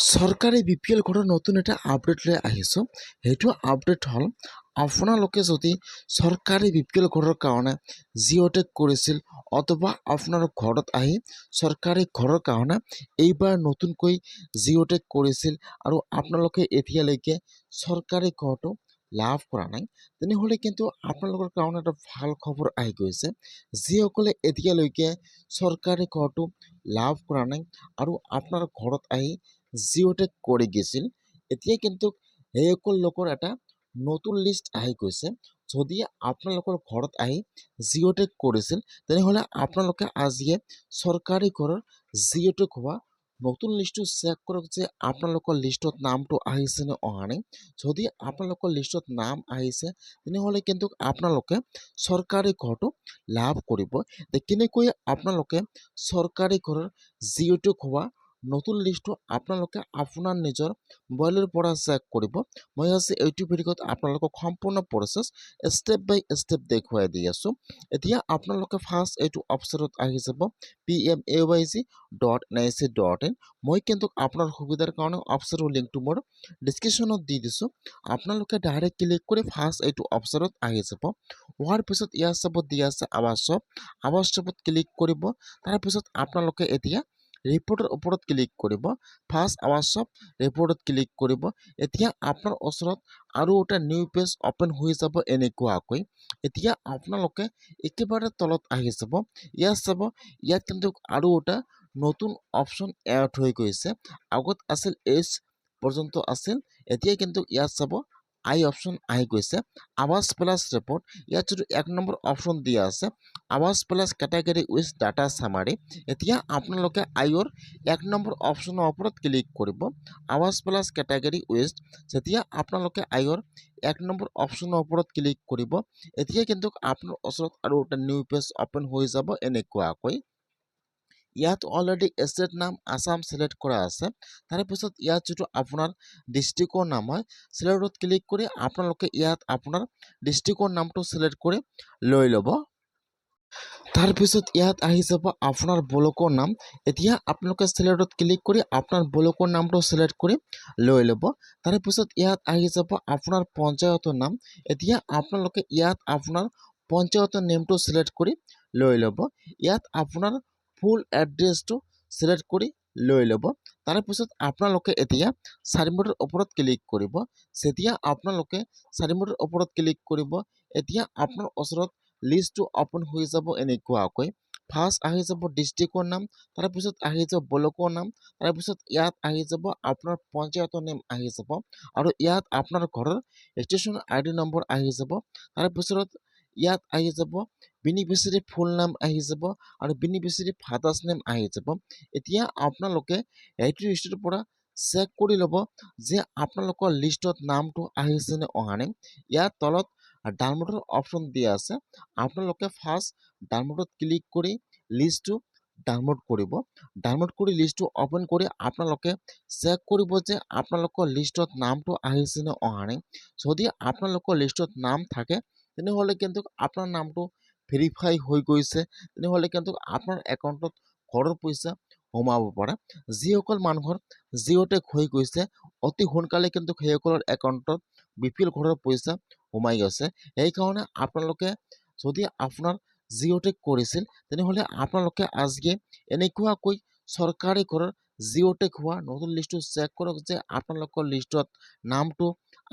চৰকাৰে BPL ঘৰৰ নতুন এটা আপডেট লৈ আহিছোঁ। সেইটো আপডেট হ'ল আপোনালোকে যদি চৰকাৰী BPL ঘৰৰ কাৰণে জিঅ' টেগ কৰিছিল অথবা আপোনাৰ ঘৰত আহি চৰকাৰী ঘৰৰ কাৰণে এইবাৰ নতুনকৈ জিঅ' টেগ কৰিছিল আৰু আপোনালোকে এতিয়ালৈকে চৰকাৰী ঘৰটো লাভ কৰা নাই, তেনেহ'লে কিন্তু আপোনালোকৰ কাৰণে এটা ভাল খবৰ আহি গৈছে। যিসকলে এতিয়ালৈকে চৰকাৰী ঘৰটো লাভ কৰা নাই আৰু আপোনাৰ ঘৰত আহি জিঅ' টেগ কৰি গৈছিল, এতিয়া কিন্তু সেইসকল লোকৰ এটা নতুন লিষ্ট আহি গৈছে। যদি আপোনালোকৰ ঘৰত আহি জিঅ' টেগ কৰিছিল তেনেহ'লে আপোনালোকে আজিয়ে চৰকাৰী ঘৰৰ জিঅ' টেগ হোৱা নতুন লিষ্টটো চেক কৰক যে আপোনালোকৰ লিষ্টত নামটো আহিছে নে অহা নাই। যদি আপোনালোকৰ লিষ্টত নাম আহিছে তেনেহ'লে কিন্তু আপোনালোকে চৰকাৰী ঘৰটো লাভ কৰিব। কেনেকৈ আপোনালোকে চৰকাৰী ঘৰৰ জিঅ' টেগ হোৱা নতুন লিষ্টটো আপোনালোকে আপোনাৰ নিজৰ মোবাইলৰ পৰা চেক কৰিব। মই আজি এইটো ভিডিঅ'ত আপোনালোকক সম্পূৰ্ণ প্ৰচেছ ষ্টেপ বাই ষ্টেপ দেখুৱাই দি আছোঁ। এতিয়া আপোনালোকে ফাৰ্ষ্ট এইটো অপশ্যনত আহি যাব pmayg.nic.in। মই কিন্তু আপোনাৰ সুবিধাৰ কাৰণে অপশ্যনৰ লিংকটো মোৰ ডিছক্ৰিপশ্যনত দি দিছোঁ। আপোনালোকে ডাইৰেক্ট ক্লিক কৰি ফাৰ্ষ্ট এইটো অপশ্যনত আহি যাব। হোৱাৰ পিছত ইয়াৰ চাবত দিয়া আছে আৱাজ চাবত ক্লিক কৰিব। তাৰপিছত আপোনালোকে এতিয়া ৰিপৰ্টৰ ওপৰত ক্লিক কৰিব। ফাৰ্ষ্ট আৱাজ ৰিপৰ্টত ক্লিক কৰিব। এতিয়া আপোনাৰ ওচৰত আৰু এটা নিউ পেজ অপেন হৈ যাব এনেকুৱাকৈ। এতিয়া আপোনালোকে একেবাৰে তলত আহি যাব, ইয়াত চাব, ইয়াত কিন্তু আৰু এটা নতুন অপশ্যন এড হৈ গৈছে। আগত আছিল এইচ পৰ্যন্ত আছিল, এতিয়া কিন্তু ইয়াত চাব আই অপশ্যন আহি গৈছে। আৱাজ প্লাছ ৰিপৰ্ট, ইয়াত যিটো 1 নম্বৰ অপশ্যন দিয়া আছে আৱাজ plus category with data summary. এতিয়া আপোনালোকে আইৰ 1 নম্বৰ অপশ্যনৰ ওপৰত ক্লিক কৰিব। আৱাজ প্লাছ কেটেগৰী উইথ, যেতিয়া আপোনালোকে আইৰ 1 নম্বৰ অপশ্যনৰ ওপৰত ক্লিক কৰিব, এতিয়া কিন্তু আপোনাৰ ওচৰত আৰু এটা নিউ পেজ অপেন হৈ যাব এনেকুৱাকৈ। ইয়াত অলৰেডি ষ্টেট নাম আছাম চিলেক্ট কৰা আছে। তাৰপিছত ইয়াত যিটো আপোনাৰ ডিষ্ট্ৰিক্টৰ নাম হয়, চিলেক্টত ক্লিক কৰি আপোনালোকে ইয়াত আপোনাৰ ডিষ্ট্ৰিক্টৰ নামটো চিলেক্ট কৰি লৈ ল'ব। তাৰপিছত ইয়াত আহি যাব আপোনাৰ ব্লকৰ নাম। এতিয়া আপোনালোকে চিলেক্টত ক্লিক কৰি আপোনাৰ ব্লকৰ নামটো চিলেক্ট কৰি লৈ ল'ব। তাৰপিছত ইয়াত আহি যাব আপোনাৰ পঞ্চায়তৰ নাম। এতিয়া আপোনালোকে ইয়াত আপোনাৰ পঞ্চায়তৰ নেমটো চিলেক্ট কৰি লৈ ল'ব। ইয়াত আপোনাৰ ফুল এড্ৰেছটো চিলেক্ট কৰি লৈ ল'ব। তাৰপিছত আপোনালোকে এতিয়া চাৰিমুঠৰ ওপৰত ক্লিক কৰিব। যেতিয়া আপোনালোকে চাৰিমুঠৰ ওপৰত ক্লিক কৰিব, এতিয়া আপোনাৰ ওচৰত লিষ্টটো অপেন হৈ যাব এনেকুৱাকৈ। ফাৰ্ষ্ট আহি যাব ডিষ্ট্ৰিক্টৰ নাম, তাৰপিছত আহি যাব ব্লকৰ নাম, তাৰপিছত ইয়াত আহি যাব আপোনাৰ পঞ্চায়তৰ নাম আহি যাব আৰু ইয়াত আপোনাৰ ঘৰৰ ৰেজিষ্ট্ৰেশ্যন ID নম্বৰ আহি যাব। তাৰপিছত ইয়াত আহি যাব বেনিফিচিয়াৰী ফুল নাম আহি যাব আৰু বেনিফিচিয়াৰী ফাদাৰ্ছ নেম আহি যাব। এতিয়া আপোনালোকে এইটো লিষ্টৰ পৰা চেক কৰি ল'ব যে আপোনালোকৰ লিষ্টত নামটো আহিছে নে অহা নাই। ইয়াৰ তলত ডাউনলোডৰ অপশ্যন দিয়া আছে। আপোনালোকে ফাৰ্ষ্ট ডাউনলোডত ক্লিক কৰি লিষ্টটো ডাউনলোড কৰিব। ডাউনলোড কৰি লিষ্টটো অপেন কৰি আপোনালোকে চেক কৰিব যে আপোনালোকৰ লিষ্টত নামটো আহিছে নে অহা নাই। যদি আপোনালোকৰ লিষ্টত নাম থাকে তেনেহ'লে কিন্তু আপোনাৰ নামটো ভেৰিফাই হৈ গৈছে, তেনেহ'লে কিন্তু আপোনাৰ একাউণ্টত ঘৰৰ পইচা সোমাব পাৰে। যিসকল মানুহৰ জিঅ' টেগ হৈ গৈছে অতি সোনকালে কিন্তু সেইসকলৰ একাউণ্টত BPL ঘৰৰ পইচা সোমাই গৈছে। সেইকাৰণে আপোনালোকে যদি আপোনাৰ জিঅ' টেগ কৰিছিল তেনেহ'লে আপোনালোকে আজিয়ে এনেকুৱাকৈ চৰকাৰী ঘৰৰ জিঅ' টেগ হোৱা নতুন লিষ্টটো চেক কৰক যে আপোনালোকৰ লিষ্টত নামটো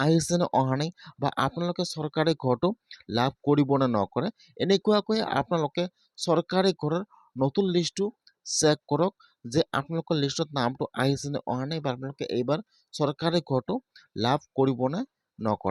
আহিছে নে অহা নাই বা আপোনালোকে চৰকাৰী ঘৰটো লাভ কৰিব নে নকৰে। এনেকুৱাকৈ আপোনালোকে চৰকাৰী ঘৰৰ নতুন লিষ্টটো চেক কৰক যে আপোনালোকৰ লিষ্টত নামটো আহিছে নে অহা নাই বা আপোনালোকে এইবাৰ চৰকাৰী ঘৰটো লাভ কৰিব নে নকৰে।